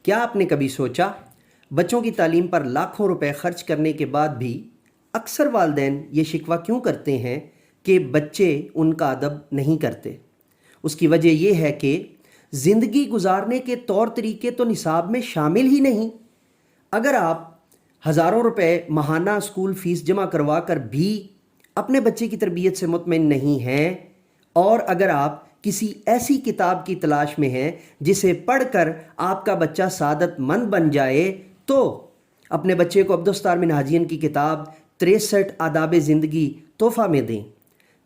کیا آپ نے کبھی سوچا بچوں کی تعلیم پر لاکھوں روپے خرچ کرنے کے بعد بھی اکثر والدین یہ شکوہ کیوں کرتے ہیں کہ بچے ان کا ادب نہیں کرتے؟ اس کی وجہ یہ ہے کہ زندگی گزارنے کے طور طریقے تو نصاب میں شامل ہی نہیں۔ اگر آپ ہزاروں روپے ماہانہ اسکول فیس جمع کروا کر بھی اپنے بچے کی تربیت سے مطمئن نہیں ہیں، اور اگر آپ کسی ایسی کتاب کی تلاش میں ہیں جسے پڑھ کر آپ کا بچہ سعادت مند بن جائے، تو اپنے بچے کو عبدالستار منہاجین کی کتاب 63 آداب زندگی تحفہ میں دیں،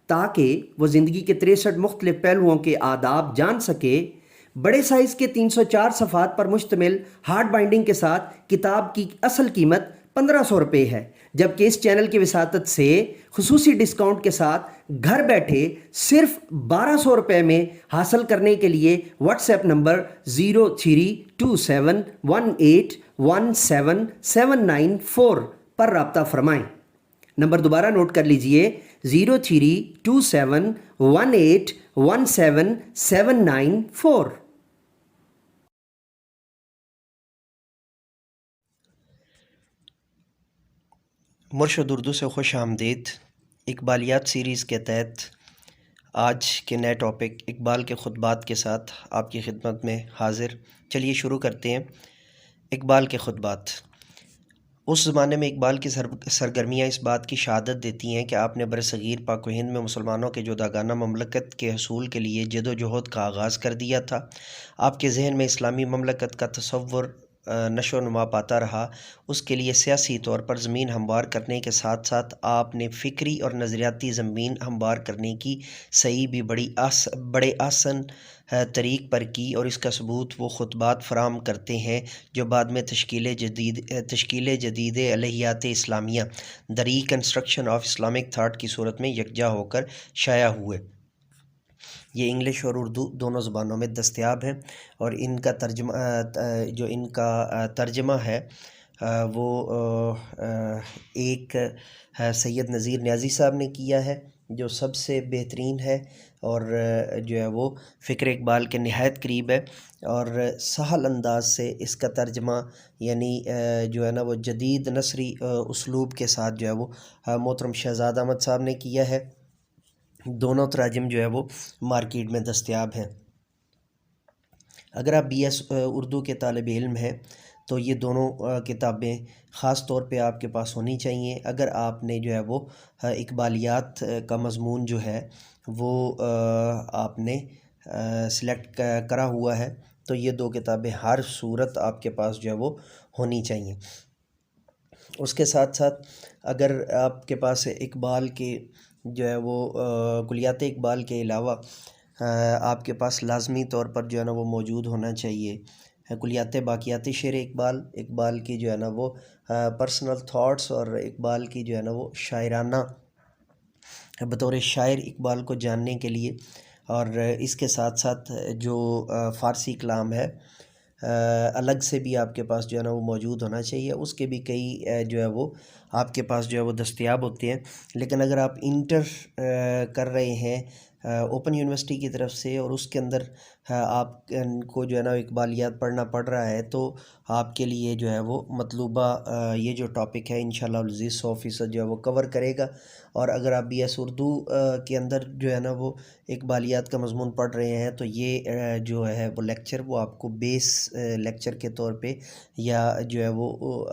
تاکہ وہ زندگی کے 63 مختلف پہلوؤں کے آداب جان سکے۔ بڑے سائز کے 304 صفحات پر مشتمل ہارڈ بائنڈنگ کے ساتھ کتاب کی اصل قیمت 1500 روپے ہے، جبکہ اس چینل کی وساطت سے خصوصی ڈسکاؤنٹ کے ساتھ گھر بیٹھے صرف 1200 روپے میں حاصل کرنے کے لیے واٹس ایپ نمبر 0327181779 پر رابطہ فرمائیں۔ نمبر دوبارہ نوٹ کر لیجئے، 0327181779 مرشد اردو سے خوش آمدید۔ اقبالیات سیریز کے تحت آج کے نئے ٹاپک اقبال کے خطبات کے ساتھ آپ کی خدمت میں حاضر۔ چلیے شروع کرتے ہیں۔ اقبال کے خطبات۔ اس زمانے میں اقبال کی سرگرمیاں اس بات کی شہادت دیتی ہیں کہ آپ نے برصغیر پاک و ہند میں مسلمانوں کے جداگانہ مملکت کے حصول کے لیے جد و جہد کا آغاز کر دیا تھا۔ آپ کے ذہن میں اسلامی مملکت کا تصور نشو و نما پاتا رہا۔ اس کے لیے سیاسی طور پر زمین ہموار کرنے کے ساتھ ساتھ آپ نے فکری اور نظریاتی زمین ہموار کرنے کی سعی بھی بڑے آسن طریق پر کی، اور اس کا ثبوت وہ خطبات فراہم کرتے ہیں جو بعد میں تشکیل جدید الہیات اسلامیہ دی ریکنسٹرکشن آف اسلامک تھاٹ کی صورت میں یکجا ہو کر شائع ہوئے۔ یہ انگلش اور اردو دونوں زبانوں میں دستیاب ہیں، اور ان کا ترجمہ ہے وہ ایک سید نذیر نیازی صاحب نے کیا ہے، جو سب سے بہترین ہے، اور جو ہے وہ فکر اقبال کے نہایت قریب ہے، اور سہل انداز سے اس کا ترجمہ یعنی جو ہے نا وہ جدید نثری اسلوب کے ساتھ جو ہے وہ محترم شہزاد احمد صاحب نے کیا ہے۔ دونوں تراجم جو ہے وہ مارکیٹ میں دستیاب ہیں۔ اگر آپ بی ایس اردو کے طالب علم ہیں تو یہ دونوں کتابیں خاص طور پہ آپ کے پاس ہونی چاہیے۔ اگر آپ نے جو ہے وہ اقبالیات کا مضمون جو ہے وہ آپ نے سلیکٹ کرا ہوا ہے، تو یہ دو کتابیں ہر صورت آپ کے پاس جو ہے وہ ہونی چاہیے۔ اس کے ساتھ ساتھ اگر آپ کے پاس اقبال کے جو ہے وہ کلیات اقبال کے علاوہ آپ کے پاس لازمی طور پر جو ہے نا وہ موجود ہونا چاہیے کلیات باقیات شعر اقبال کی جو ہے نا وہ پرسنل تھاٹس، اور اقبال کی جو ہے نا وہ شاعرانہ بطور شاعر اقبال کو جاننے کے لیے، اور اس کے ساتھ ساتھ جو فارسی کلام ہے الگ سے بھی آپ کے پاس جو ہے نا وہ موجود ہونا چاہیے۔ اس کے بھی کئی جو ہے وہ آپ کے پاس جو ہے وہ دستیاب ہوتے ہیں، لیکن اگر آپ انٹر کر رہے ہیں اوپن یونیورسٹی کی طرف سے، اور اس کے اندر آپ کو جو ہے نا اقبالیات پڑھنا پڑ رہا ہے، تو آپ کے لیے جو ہے وہ مطلوبہ یہ جو ٹاپک ہے انشاءاللہ العزیز 100% جو ہے وہ کور کرے گا۔ اور اگر آپ بی ایس اردو کے اندر جو ہے نا وہ اقبالیات کا مضمون پڑھ رہے ہیں، تو یہ جو ہے وہ لیکچر وہ آپ کو بیس لیکچر کے طور پہ، یا جو ہے وہ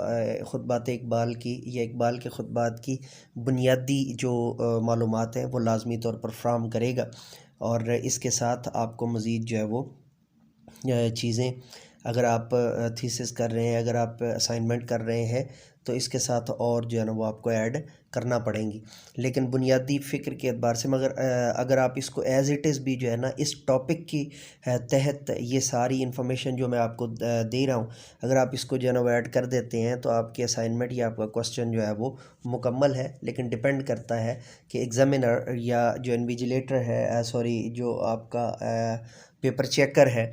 خطبات اقبال کی یا اقبال کے خطبات کی بنیادی جو معلومات ہیں وہ لازمی طور پر فراہم کرے گا۔ اور اس کے ساتھ آپ کو مزید جو ہے وہ چیزیں، اگر آپ تھیسس کر رہے ہیں، اگر آپ اسائنمنٹ کر رہے ہیں، تو اس کے ساتھ اور جو ہے نا وہ آپ کو ایڈ کرنا پڑیں گی۔ لیکن بنیادی فکر کے اعتبار سے مگر اگر آپ اس کو ایز اٹ از بھی جو ہے نا اس ٹاپک کی تحت یہ ساری انفارمیشن جو میں آپ کو دے رہا ہوں، اگر آپ اس کو جو ہے نا وہ ایڈ کر دیتے ہیں، تو آپ کے اسائنمنٹ یا آپ کا کوسچن جو ہے وہ مکمل ہے۔ لیکن ڈپینڈ کرتا ہے کہ ایگزامینر یا جو انویجیلیٹر ہے جو آپ کا پیپر چیکر ہے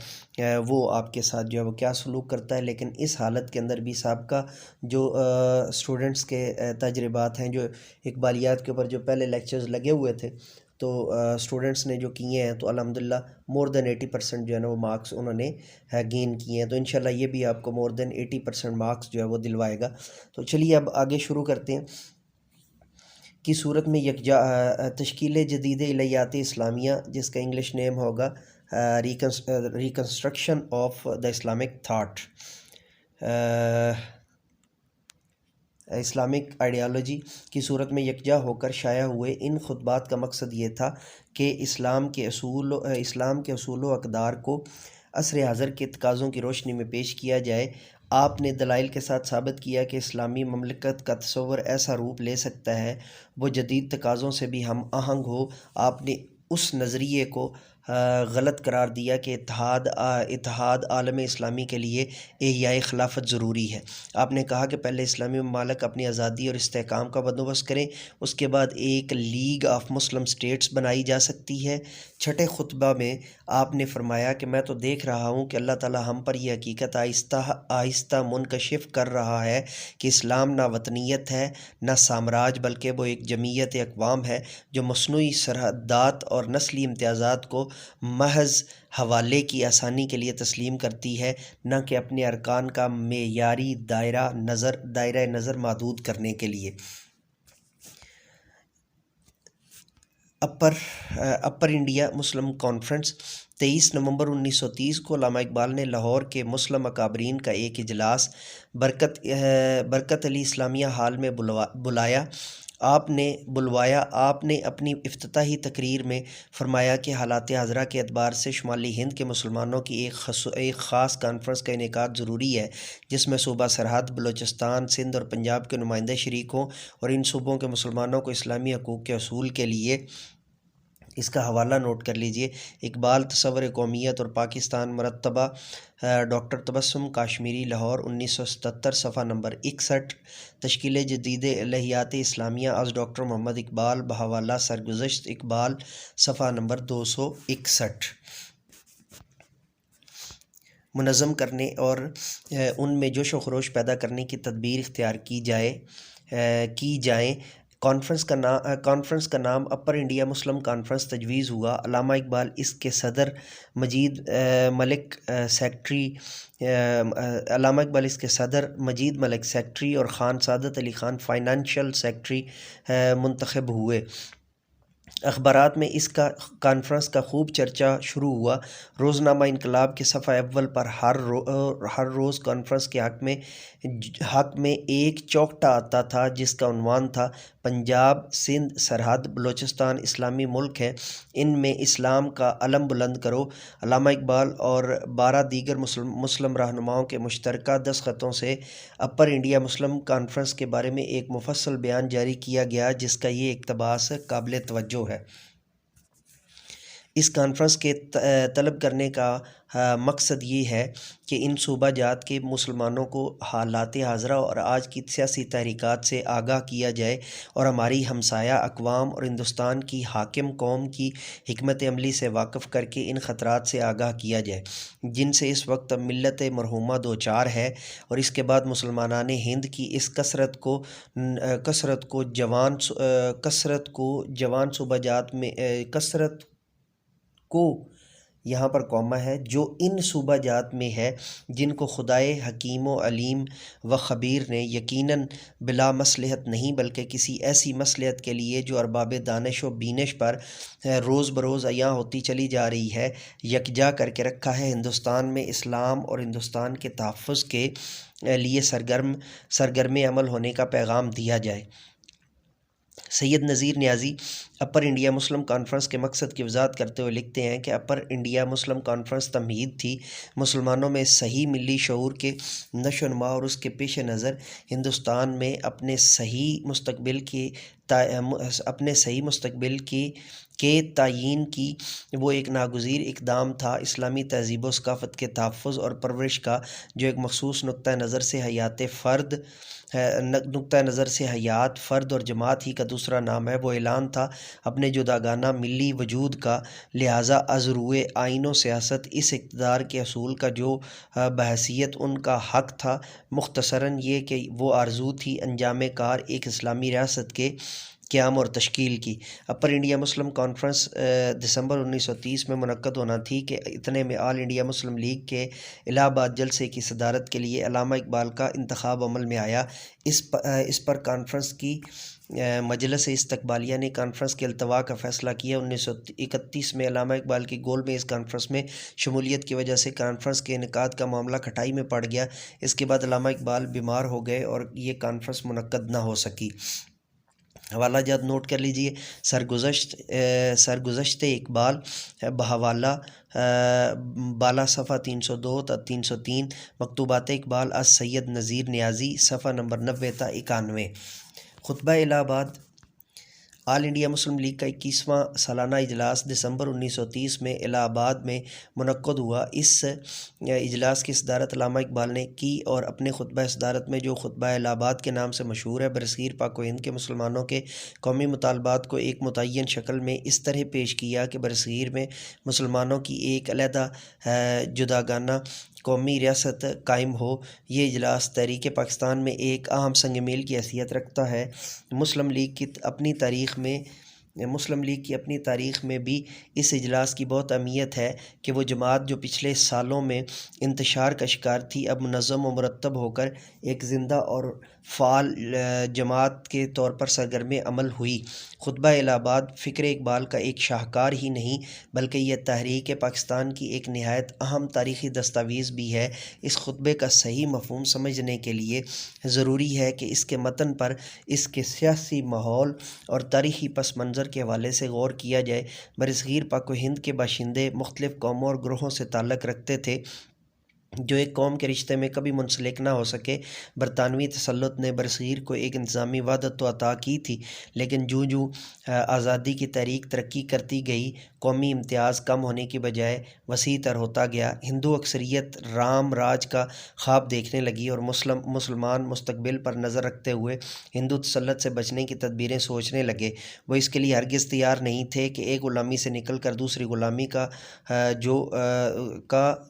وہ آپ کے ساتھ جو ہے وہ کیا سلوک کرتا ہے۔ لیکن اس حالت کے اندر بھی سابقہ جو اسٹوڈنٹس کے تجربات ہیں، جو اقبالیات کے اوپر جو پہلے لیکچرز لگے ہوئے تھے، تو اسٹوڈنٹس نے جو کیے ہیں تو الحمدللہ مور دین 80% جو ہے نا وہ مارکس انہوں نے گین کیے ہیں، تو انشاءاللہ یہ بھی آپ کو مور دین 80% مارکس جو ہے وہ دلوائے گا۔ تو چلیے اب آگے شروع کرتے ہیں۔ کی صورت میں یکجا تشکیل جدید الیات اسلامیہ، جس کا انگلش نیم ہوگا reconstruction of the Islamic thought, Islamic ideology کی صورت میں یکجا ہو کر شائع ہوئے ان خطبات کا مقصد یہ تھا کہ اسلام کے اصول و اقدار کو عصر حاضر کے تقاضوں کی روشنی میں پیش کیا جائے۔ آپ نے دلائل کے ساتھ ثابت کیا کہ اسلامی مملکت کا تصور ایسا روپ لے سکتا ہے وہ جدید تقاضوں سے بھی ہم آہنگ ہو۔ آپ نے اس نظریے کو غلط قرار دیا کہ اتحاد عالم اسلامی کے لیے احیاء خلافت ضروری ہے۔ آپ نے کہا کہ پہلے اسلامی ممالک اپنی آزادی اور استحکام کا بندوبست کریں، اس کے بعد ایک لیگ آف مسلم اسٹیٹس بنائی جا سکتی ہے۔ چھٹے خطبہ میں آپ نے فرمایا کہ میں تو دیکھ رہا ہوں کہ اللہ تعالی ہم پر یہ حقیقت آہستہ آہستہ منکشف کر رہا ہے کہ اسلام نہ وطنیت ہے نہ سامراج، بلکہ وہ ایک جمعیت اقوام ہے جو مصنوعی سرحدات اور نسلی امتیازات کو محض حوالے کی آسانی کے لیے تسلیم کرتی ہے، نہ کہ اپنے ارکان کا معیاری دائرہ نظر محدود کرنے کے لیے۔ اپر انڈیا مسلم کانفرنس 23 نومبر 1930 کو علامہ اقبال نے لاہور کے مسلم اکابرین کا ایک اجلاس برکت علی اسلامیہ ہال میں بلوایا۔ آپ نے اپنی افتتاحی تقریر میں فرمایا کہ حالات حاضرہ کے اعتبار سے شمالی ہند کے مسلمانوں کی ایک خاص کانفرنس کا انعقاد ضروری ہے، جس میں صوبہ سرحد بلوچستان، سندھ اور پنجاب کے نمائندے شریک ہوں اور ان صوبوں کے مسلمانوں کو اسلامی حقوق کے حصول کے لیے اس کا حوالہ نوٹ کر لیجئے۔ اقبال تصور قومیت اور پاکستان، مرتبہ ڈاکٹر تبسم کاشمیری، لاہور، 1977، صفحہ نمبر 61۔ تشکیل جدید الہیات اسلامیہ از ڈاکٹر محمد اقبال بحوالہ سرگزشت اقبال، صفحہ نمبر 261۔ منظم کرنے اور ان میں جوش و خروش پیدا کرنے کی تدبیر اختیار کی جائیں۔ کانفرنس کا نام اپر انڈیا مسلم کانفرنس تجویز ہوا۔ علامہ اقبال اس کے صدر مجید ملک سیکرٹری اور خان سعادت علی خان فائنانشل سیکرٹری منتخب ہوئے۔ اخبارات میں اس کانفرنس کا خوب چرچا شروع ہوا۔ روزنامہ انقلاب کے صفحہ اول پر ہر روز کانفرنس کے حق میں ایک چوکٹا آتا تھا جس کا عنوان تھا پنجاب، سندھ، سرحد، بلوچستان اسلامی ملک ہیں، ان میں اسلام کا علم بلند کرو۔ علامہ اقبال اور 12 دیگر مسلم رہنماؤں کے مشترکہ دستخطوں سے اپر انڈیا مسلم کانفرنس کے بارے میں ایک مفصل بیان جاری کیا گیا، جس کا یہ اقتباس قابل توجہ ہے۔ اس کانفرنس کے طلب کرنے کا مقصد یہ ہے کہ ان صوبہ جات کے مسلمانوں کو حالات حاضرہ اور آج کی سیاسی تحریکات سے آگاہ کیا جائے اور ہماری ہمسایہ اقوام اور ہندوستان کی حاکم قوم کی حکمت عملی سے واقف کر کے ان خطرات سے آگاہ کیا جائے جن سے اس وقت ملت مرحومہ دوچار ہے، اور اس کے بعد مسلمانان ہند کی اس کثرت کو جوان صوبہ جات میں یہاں پر کومہ ہے، جو ان صوبہ جات میں ہے جن کو خدائے حکیم و علیم و خبیر نے یقیناً بلا مصلحت نہیں بلکہ کسی ایسی مصلحت کے لیے جو ارباب دانش و بینش پر روز بروز عیاں ہوتی چلی جا رہی ہے، یکجا کر کے رکھا ہے۔ ہندوستان میں اسلام اور ہندوستان کے تحفظ کے لیے سرگرم عمل ہونے کا پیغام دیا جائے۔ سید نذیر نیازی اپر انڈیا مسلم کانفرنس کے مقصد کی وضاحت کرتے ہوئے لکھتے ہیں کہ اپر انڈیا مسلم کانفرنس تمہید تھی مسلمانوں میں صحیح ملی شعور کے نشو و نما اور اس کے پیش نظر ہندوستان میں اپنے صحیح مستقبل کے تعین کی وہ ایک ناگزیر اقدام تھا اسلامی تہذیب و ثقافت کے تحفظ اور پرورش کا، جو ایک مخصوص نقطۂ نظر سے حیات فرد اور جماعت ہی کا دوسرا نام ہے۔ وہ اعلان تھا اپنے جداگانہ ملی وجود کا، لہٰذا از روئے آئین و سیاست اس اقتدار کے حصول کا جو بحیثیت ان کا حق تھا، مختصراً یہ کہ وہ آرزو تھی انجام کار ایک اسلامی ریاست کے قیام اور تشکیل کی۔ اپر انڈیا مسلم کانفرنس دسمبر 1930 میں منعقد ہونا تھی کہ اتنے میں آل انڈیا مسلم لیگ کے الہ آباد جلسے کی صدارت کے لیے علامہ اقبال کا انتخاب عمل میں آیا۔ اس پر کانفرنس کی مجلس استقبالیہ نے کانفرنس کے التوا کا فیصلہ کیا۔ 1931 میں علامہ اقبال کی گول میں اس کانفرنس میں شمولیت کی وجہ سے کانفرنس کے انعقاد کا معاملہ کھٹائی میں پڑ گیا۔ اس کے بعد علامہ اقبال بیمار ہو گئے اور یہ کانفرنس منعقد نہ ہو سکی۔ حوالہ جات نوٹ کر لیجئے۔ سرگزشت اقبال بحوالہ بالا صفحہ 302 تا 303، مکتوبات اقبال از سید نذیر نیازی صفحہ نمبر 90 تا 91۔ خطبہ الہ آباد۔ آل انڈیا مسلم لیگ کا 21واں سالانہ اجلاس دسمبر 1930 میں الہ آباد میں منعقد ہوا۔ اس اجلاس کی صدارت علامہ اقبال نے کی اور اپنے خطبہ صدارت میں، جو خطبہ الہ آباد کے نام سے مشہور ہے، برصغیر پاک و ہند کے مسلمانوں کے قومی مطالبات کو ایک متعین شکل میں اس طرح پیش کیا کہ برصغیر میں مسلمانوں کی ایک علیحدہ جداگانہ قومی ریاست قائم ہو۔ یہ اجلاس تحریک پاکستان میں ایک اہم سنگ میل کی حیثیت رکھتا ہے۔ مسلم لیگ کی اپنی تاریخ میں بھی اس اجلاس کی بہت اہمیت ہے کہ وہ جماعت جو پچھلے سالوں میں انتشار کا شکار تھی، اب منظم و مرتب ہو کر ایک زندہ اور فعال جماعت کے طور پر سرگرم عمل ہوئی۔ خطبہ الہ آباد فکر اقبال کا ایک شاہکار ہی نہیں بلکہ یہ تحریک پاکستان کی ایک نہایت اہم تاریخی دستاویز بھی ہے۔ اس خطبے کا صحیح مفہوم سمجھنے کے لیے ضروری ہے کہ اس کے متن پر اس کے سیاسی ماحول اور تاریخی پس منظر کے حوالے سے غور کیا جائے۔ برصغیر پاک و ہند کے باشندے مختلف قوموں اور گروہوں سے تعلق رکھتے تھے جو ایک قوم کے رشتے میں کبھی منسلک نہ ہو سکے۔ برطانوی تسلط نے برصغیر کو ایک انتظامی وحدت تو عطا کی تھی، لیکن جوں آزادی کی تحریک ترقی کرتی گئی، قومی امتیاز کم ہونے کی بجائے وسیع تر ہوتا گیا۔ ہندو اکثریت رام راج کا خواب دیکھنے لگی اور مسلمان مستقبل پر نظر رکھتے ہوئے ہندو تسلط سے بچنے کی تدبیریں سوچنے لگے۔ وہ اس کے لیے ہرگز تیار نہیں تھے کہ ایک غلامی سے نکل کر دوسری غلامی کا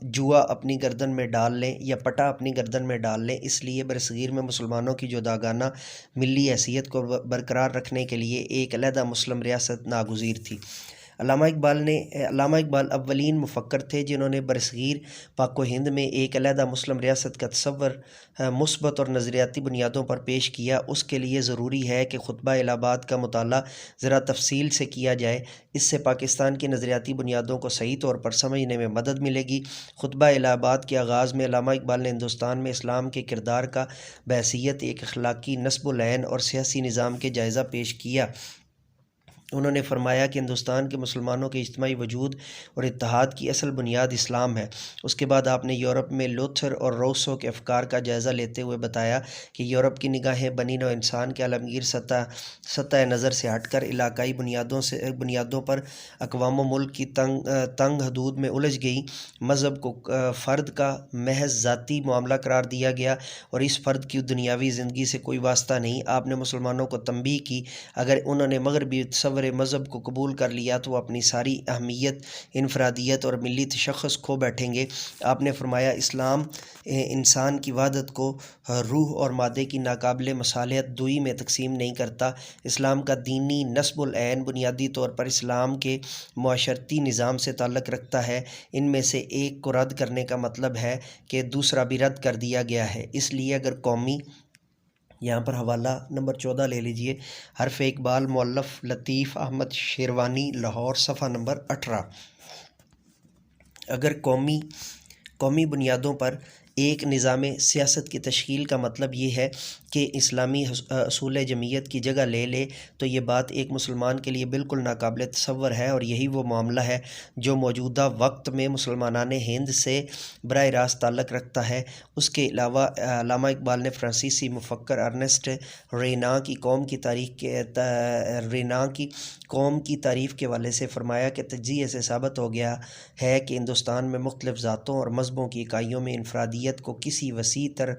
جوا اپنی گردن میں ڈال لیں یا پٹا اپنی گردن میں ڈال لیں۔ اس لیے برصغیر میں مسلمانوں کی جداگانہ ملی حیثیت کو برقرار رکھنے کے لیے ایک علیحدہ مسلم ریاست ناگزیر تھی۔ علامہ اقبال اولین مفکر تھے جنہوں نے برصغیر پاک و ہند میں ایک علیحدہ مسلم ریاست کا تصور مثبت اور نظریاتی بنیادوں پر پیش کیا۔ اس کے لیے ضروری ہے کہ خطبہ الہ آباد کا مطالعہ ذرا تفصیل سے کیا جائے۔ اس سے پاکستان کی نظریاتی بنیادوں کو صحیح طور پر سمجھنے میں مدد ملے گی۔ خطبہ الہ آباد کے آغاز میں علامہ اقبال نے ہندوستان میں اسلام کے کردار کا بحیثیت ایک اخلاقی نصب العین اور سیاسی نظام کے جائزہ پیش کیا۔ انہوں نے فرمایا کہ ہندوستان کے مسلمانوں کے اجتماعی وجود اور اتحاد کی اصل بنیاد اسلام ہے۔ اس کے بعد آپ نے یورپ میں لوتھر اور روسو کے افکار کا جائزہ لیتے ہوئے بتایا کہ یورپ کی نگاہیں بنی نوع انسان کے عالمگیر سطح نظر سے ہٹ کر علاقائی بنیادوں پر اقوام و ملک کی تنگ حدود میں الجھ گئی۔ مذہب کو فرد کا محض ذاتی معاملہ قرار دیا گیا اور اس فرد کی دنیاوی زندگی سے کوئی واسطہ نہیں۔ آپ نے مسلمانوں کو تنبیہ کی اگر انہوں نے مغربی مذہب کو قبول کر لیا تو وہ اپنی ساری اہمیت، انفرادیت اور ملی تشخص کھو بیٹھیں گے۔ آپ نے فرمایا اسلام انسان کی وحدت کو روح اور مادے کی ناقابل مصالحت دوئی میں تقسیم نہیں کرتا۔ اسلام کا دینی نصب العین بنیادی طور پر اسلام کے معاشرتی نظام سے تعلق رکھتا ہے۔ ان میں سے ایک کو رد کرنے کا مطلب ہے کہ دوسرا بھی رد کر دیا گیا ہے۔ اس لیے اگر قومی، یہاں پر حوالہ نمبر 14 لے لیجئے، حرف اقبال مؤلف لطیف احمد شیروانی لاہور صفحہ نمبر 18۔ اگر قومی بنیادوں پر ایک نظام سیاست کی تشکیل کا مطلب یہ ہے کہ اسلامی اصول جمعیت کی جگہ لے لے تو یہ بات ایک مسلمان کے لیے بالکل ناقابل تصور ہے، اور یہی وہ معاملہ ہے جو موجودہ وقت میں مسلمانان ہند سے براہ راست تعلق رکھتا ہے۔ اس کے علاوہ علامہ اقبال نے فرانسیسی مفکر ارنسٹ ریناں کی قوم کی تعریف کے حوالے سے فرمایا کہ تجزیے سے ثابت ہو گیا ہے کہ ہندوستان میں مختلف ذاتوں اور مذہبوں کی اکائیوں میں انفرادیت کو کسی وسیع تر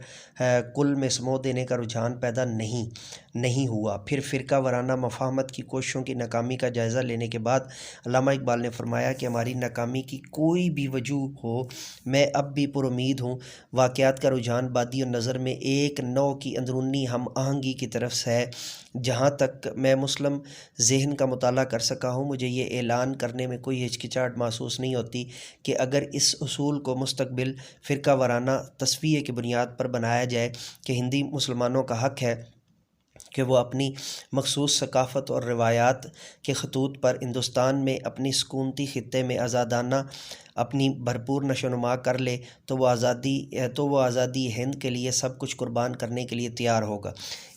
کل میں سمو دینے کا رجحان پیدا نہیں نہیں ہوا۔ پھر فرقہ وارانہ مفاہمت کی کوششوں کی ناکامی کا جائزہ لینے کے بعد علامہ اقبال نے فرمایا کہ ہماری ناکامی کی کوئی بھی وجہ ہو، میں اب بھی پر امید ہوں۔ واقعات کا رجحان بادی النظر میں ایک نوع کی اندرونی ہم آہنگی کی طرف سے ہے۔ جہاں تک میں مسلم ذہن کا مطالعہ کر سکا ہوں، مجھے یہ اعلان کرنے میں کوئی ہچکچاہٹ محسوس نہیں ہوتی کہ اگر اس اصول کو مستقبل فرقہ وارانہ تصفیہ کی بنیاد پر بنایا جائے کہ ہندی مسلمانوں کا حق ہے کہ وہ اپنی مخصوص ثقافت اور روایات کے خطوط پر ہندوستان میں اپنی سکونتی خطے میں آزادانہ اپنی بھرپور نشو و نما کر لے، تو وہ آزادی ہند کے لیے سب کچھ قربان کرنے کے لیے تیار ہوگا۔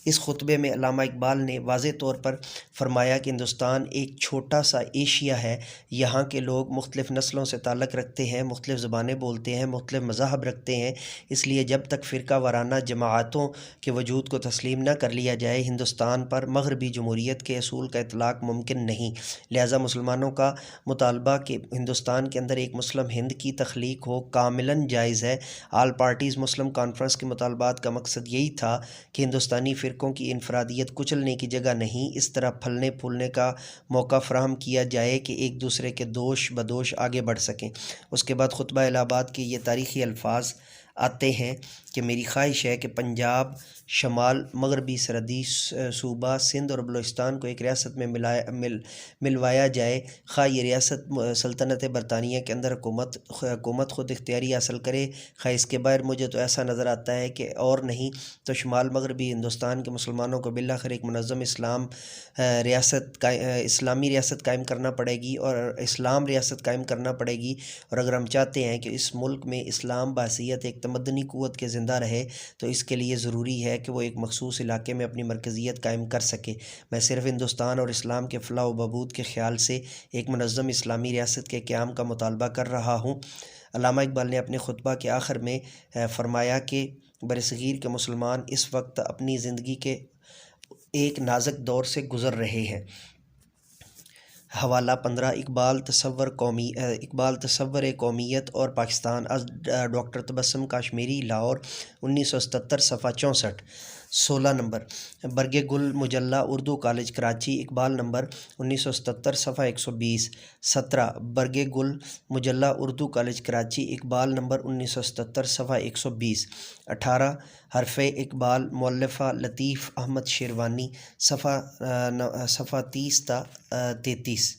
اس خطبے میں علامہ اقبال نے واضح طور پر فرمایا کہ ہندوستان ایک چھوٹا سا ایشیا ہے، یہاں کے لوگ مختلف نسلوں سے تعلق رکھتے ہیں، مختلف زبانیں بولتے ہیں، مختلف مذاہب رکھتے ہیں، اس لیے جب تک فرقہ وارانہ جماعتوں کے وجود کو تسلیم نہ کر لیا جائے، ہندوستان پر مغربی جمہوریت کے اصول کا اطلاق ممکن نہیں۔ لہٰذا مسلمانوں کا مطالبہ کہ ہندوستان کے اندر ایک مسلم ہند کی تخلیق ہو کاملاً جائز ہے۔ آل پارٹیز مسلم کانفرنس کے مطالبات کا مقصد یہی تھا کہ ہندوستانی فرقوں کی انفرادیت کچلنے کی جگہ نہیں، اس طرح پھلنے پھولنے کا موقع فراہم کیا جائے کہ ایک دوسرے کے دوش بدوش آگے بڑھ سکیں۔ اس کے بعد خطبہ الہ آباد کے یہ تاریخی الفاظ آتے ہیں کہ میری خواہش ہے کہ پنجاب، شمال مغربی سرحدی صوبہ سندھ اور بلوچستان کو ایک ریاست میں ملوایا جائے، خواہ یہ ریاست سلطنت برطانیہ کے اندر حکومت خود اختیاری حاصل کرے، خواہ اس کے باہر۔ مجھے تو ایسا نظر آتا ہے کہ اور نہیں تو شمال مغربی ہندوستان کے مسلمانوں کو بالآخر ایک منظم اسلامی ریاست قائم کرنا پڑے گی اور اسلام ریاست قائم کرنا پڑے گی۔ اور اگر ہم چاہتے ہیں کہ اس ملک میں اسلام بحیثیت ایک تمدنی قوت کے زندہ رہے تو اس کے لیے ضروری ہے کہ وہ ایک مخصوص علاقے میں اپنی مرکزیت قائم کر سکے۔ میں صرف ہندوستان اور اسلام کے فلاح و بہبود کے خیال سے ایک منظم اسلامی ریاست کے قیام کا مطالبہ کر رہا ہوں۔ علامہ اقبال نے اپنے خطبہ کے آخر میں فرمایا کہ برصغیر کے مسلمان اس وقت اپنی زندگی کے ایک نازک دور سے گزر رہے ہیں۔ حوالہ 15 اقبال تصور قومیت اور پاکستان از ڈاکٹر تبسم کاشمیری لاہور 1977 صفحہ 64۔ 16 نمبر برگ گل مجلہ اردو کالج کراچی اقبال نمبر 1977 صفحہ 120۔ 17 برگ گل مجلہ اردو کالج کراچی اقبال نمبر 1977 صفحہ 120۔ 18 حرف اقبال مؤلفہ لطیف احمد شیروانی صفحہ 30 تا 33۔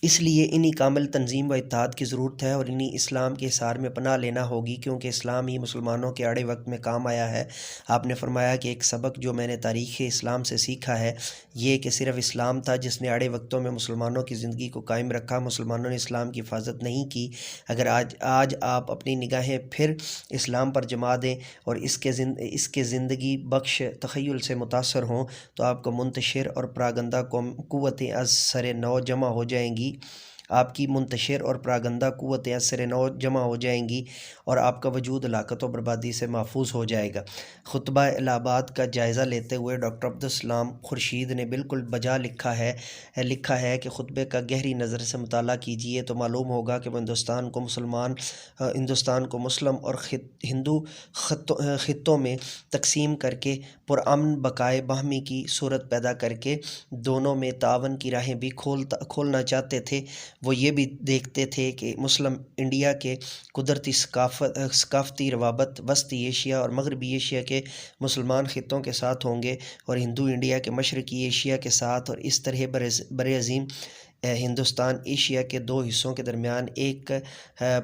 اس لیے انہی کامل تنظیم و اتحاد کی ضرورت ہے اور انہی اسلام کے حصار میں پناہ لینا ہوگی، کیونکہ اسلام ہی مسلمانوں کے آڑے وقت میں کام آیا ہے۔ آپ نے فرمایا کہ ایک سبق جو میں نے تاریخ اسلام سے سیکھا ہے یہ کہ صرف اسلام تھا جس نے آڑے وقتوں میں مسلمانوں کی زندگی کو قائم رکھا، مسلمانوں نے اسلام کی حفاظت نہیں کی۔ اگر آج آپ اپنی نگاہیں پھر اسلام پر جما دیں اور اس کے زندگی بخش تخیل سے متاثر ہوں تو آپ کو منتشر اور پراگندہ قوتیں از سر نو جمع ہو جائیں گی۔ آپ کی منتشر اور پراگندہ قوتیں از سر نو جمع ہو جائیں گی اور آپ کا وجود ہلاکت و بربادی سے محفوظ ہو جائے گا۔ خطبہ الہ آباد کا جائزہ لیتے ہوئے ڈاکٹر عبدالسلام خورشید نے بالکل بجا لکھا ہے کہ خطبے کا گہری نظر سے مطالعہ کیجیے تو معلوم ہوگا کہ وہ ہندوستان کو مسلم اور ہندو خطوں میں تقسیم کر کے پرامن بقائے باہمی کی صورت پیدا کر کے دونوں میں تعاون کی راہیں بھی کھولنا چاہتے تھے۔ وہ یہ بھی دیکھتے تھے کہ مسلم انڈیا کے قدرتی ثقافتی روابط وسطی ایشیا اور مغربی ایشیا کے مسلمان خطوں کے ساتھ ہوں گے اور ہندو انڈیا کے مشرقی ایشیا کے ساتھ، اور اس طرح برعظیم ہندوستان ایشیا کے دو حصوں کے درمیان ایک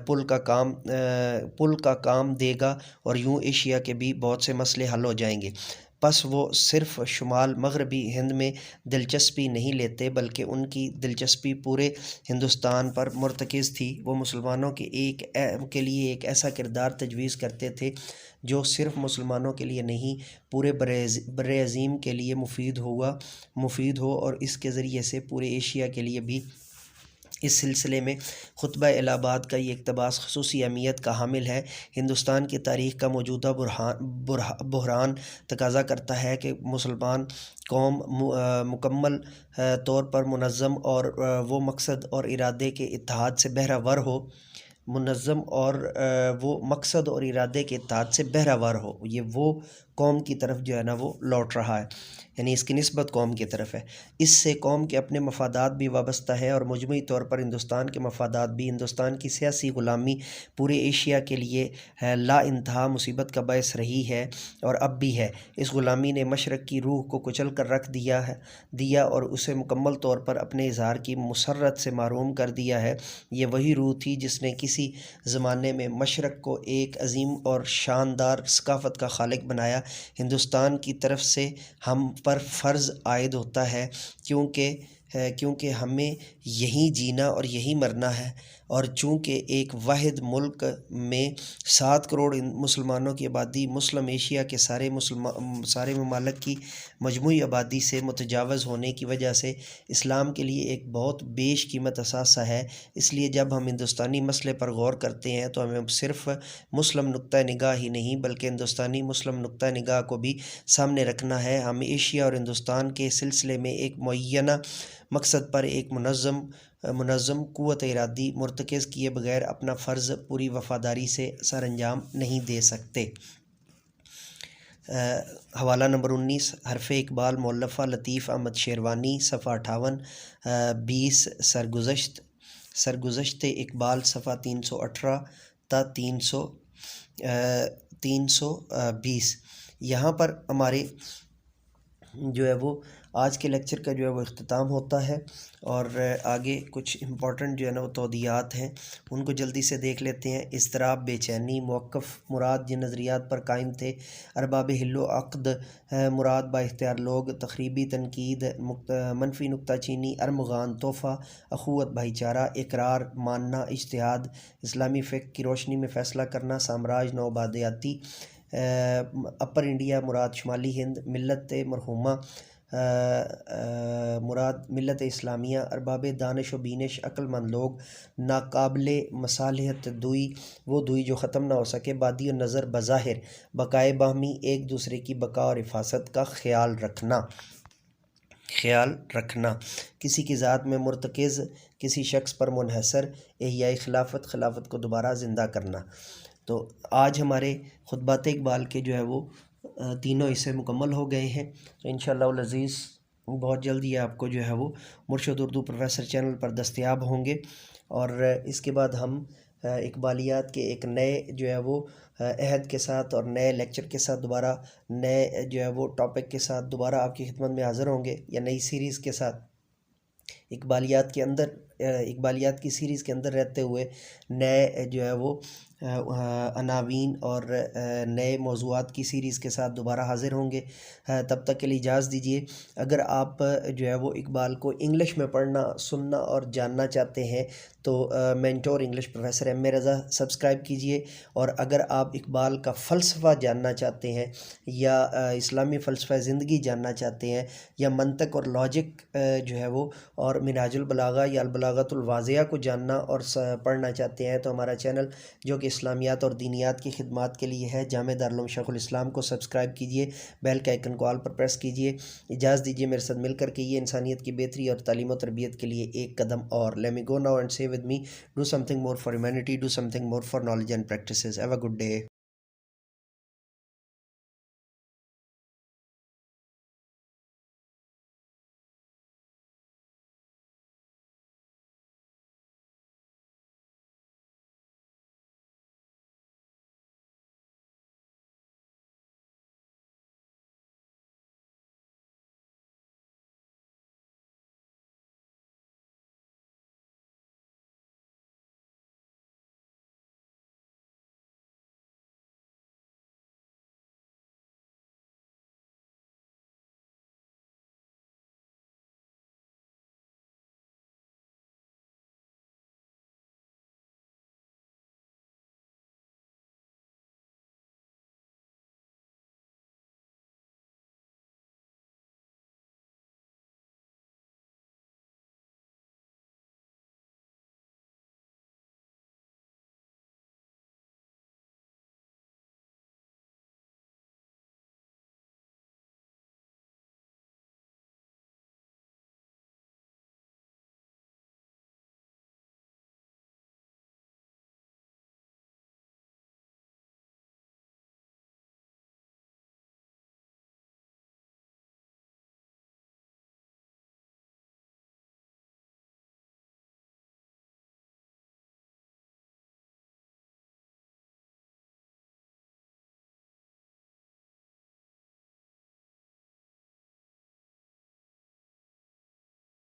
پل کا کام دے گا اور یوں ایشیا کے بھی بہت سے مسئلے حل ہو جائیں گے۔ پس وہ صرف شمال مغربی ہند میں دلچسپی نہیں لیتے بلکہ ان کی دلچسپی پورے ہندوستان پر مرتکز تھی۔ وہ مسلمانوں کے لیے ایک ایسا کردار تجویز کرتے تھے جو صرف مسلمانوں کے لیے نہیں پورے برعظیم کے لیے مفید ہو اور اس کے ذریعے سے پورے ایشیا کے لیے بھی۔ اس سلسلے میں خطبہ الہ آباد کا یہ اقتباس خصوصی اہمیت کا حامل ہے۔ ہندوستان کی تاریخ کا موجودہ بحران تقاضا کرتا ہے کہ مسلمان قوم مکمل طور پر منظم اور وہ مقصد اور ارادے کے اتحاد سے بہرہ ور ہو منظم اور وہ مقصد اور ارادے کے اتحاد سے بہرہوار ہو، یہ وہ قوم کی طرف جو ہے نا وہ لوٹ رہا ہے، یعنی اس کی نسبت قوم کی طرف ہے۔ اس سے قوم کے اپنے مفادات بھی وابستہ ہے اور مجموعی طور پر ہندوستان کے مفادات بھی۔ ہندوستان کی سیاسی غلامی پورے ایشیا کے لیے لا انتہا مصیبت کا باعث رہی ہے اور اب بھی ہے۔ اس غلامی نے مشرق کی روح کو کچل کر رکھ دیا اور اسے مکمل طور پر اپنے اظہار کی مسرت سے محروم کر دیا ہے۔ یہ وہی روح تھی جس نے کسی زمانے میں مشرق کو ایک عظیم اور شاندار ثقافت کا خالق بنایا۔ ہندوستان کی طرف سے ہم پر فرض عائد ہوتا ہے کیونکہ ہمیں یہیں جینا اور یہیں مرنا ہے، اور چونکہ ایک واحد ملک میں 7 کروڑ مسلمانوں کی آبادی مسلم ایشیا کے سارے ممالک کی مجموعی آبادی سے متجاوز ہونے کی وجہ سے اسلام کے لیے ایک بہت بیش قیمت اثاثہ ہے۔ اس لیے جب ہم ہندوستانی مسئلے پر غور کرتے ہیں تو ہمیں صرف مسلم نقطہ نگاہ ہی نہیں بلکہ ہندوستانی مسلم نقطہ نگاہ کو بھی سامنے رکھنا ہے۔ ہم ایشیا اور ہندوستان کے سلسلے میں ایک معینہ مقصد پر ایک منظم قوت ارادی مرتکز کیے بغیر اپنا فرض پوری وفاداری سے سر انجام نہیں دے سکتے۔ حوالہ نمبر 19 حرف اقبال مؤلفہ لطیف احمد شیروانی صفحہ 58 20 سرگزشت اقبال صفحہ 318 تا 320۔ یہاں پر ہمارے جو ہے وہ آج کے لیکچر کا جو ہے وہ اختتام ہوتا ہے، اور آگے کچھ امپورٹنٹ جو ہے نا وہ توضیحات ہیں ان کو جلدی سے دیکھ لیتے ہیں۔ اضطراب، بے چینی، موقف مراد جن نظریات پر قائم تھے، ارباب حل و عقد مراد با اختیار لوگ، تخریبی تنقید، منفی نکتہ چینی، ارمغان، تحفہ، اخوت، بھائی چارہ، اقرار، ماننا، اجتہاد، اسلامی فقہ کی روشنی میں فیصلہ کرنا، سامراج، نوآبادیاتی، اپر انڈیا مراد شمالی ہند، ملت مرحومہ مراد ملت اسلامیہ، ارباب دانش و بینش عقل مند لوگ، ناقابل مصالحت دوئی وہ دوئی جو ختم نہ ہو سکے، بادی النظر بظاہر بقائے باہمی ایک دوسرے کی بقا اور حفاظت کا خیال رکھنا، کسی کی ذات میں مرتکز، کسی شخص پر منحصر، احیاء خلافت کو دوبارہ زندہ کرنا۔ تو آج ہمارے خطبات اقبال کے جو ہے وہ تینوں حصے مکمل ہو گئے ہیں، تو انشاءاللہ العزیز بہت جلد یہ آپ کو جو ہے وہ مرشد اردو پروفیسر چینل پر دستیاب ہوں گے، اور اس کے بعد ہم اقبالیات کے ایک نئے جو ہے وہ عہد کے ساتھ اور نئے لیکچر کے ساتھ دوبارہ نئے جو ہے وہ ٹاپک کے ساتھ دوبارہ آپ کی خدمت میں حاضر ہوں گے، یا نئی سیریز کے ساتھ اقبالیات کی سیریز کے اندر رہتے ہوئے نئے جو ہے وہ عناوین اور نئے موضوعات کی سیریز کے ساتھ دوبارہ حاضر ہوں گے۔ تب تک کے لیے اجازت دیجیے۔ اگر آپ جو ہے وہ اقبال کو انگلش میں پڑھنا، سننا اور جاننا چاہتے ہیں تو مینٹور انگلش پروفیسر ایم اے رضا سبسکرائب کیجیے، اور اگر آپ اقبال کا فلسفہ جاننا چاہتے ہیں یا اسلامی فلسفہ زندگی جاننا چاہتے ہیں یا منطق اور لاجک جو ہے وہ اور منہاج البلاغہ یا البلاغۃ الواضحہ کو جاننا اور پڑھنا چاہتے ہیں تو ہمارا چینل جو کہ اسلامیات اور دینیات کی خدمات کے لیے ہے، جامعہ دارالعلوم شیخ الاسلام کو سبسکرائب کیجیے، بیل کے آئیکن کو آل پر پریس کیجیے۔ اجازت دیجیے میرے ساتھ مل کر کے یہ انسانیت کی بہتری اور تعلیم و تربیت کے لیے ایک قدم اور۔ Let me go now and say with me, do something more for humanity, do something more for knowledge and practices. Have a good day.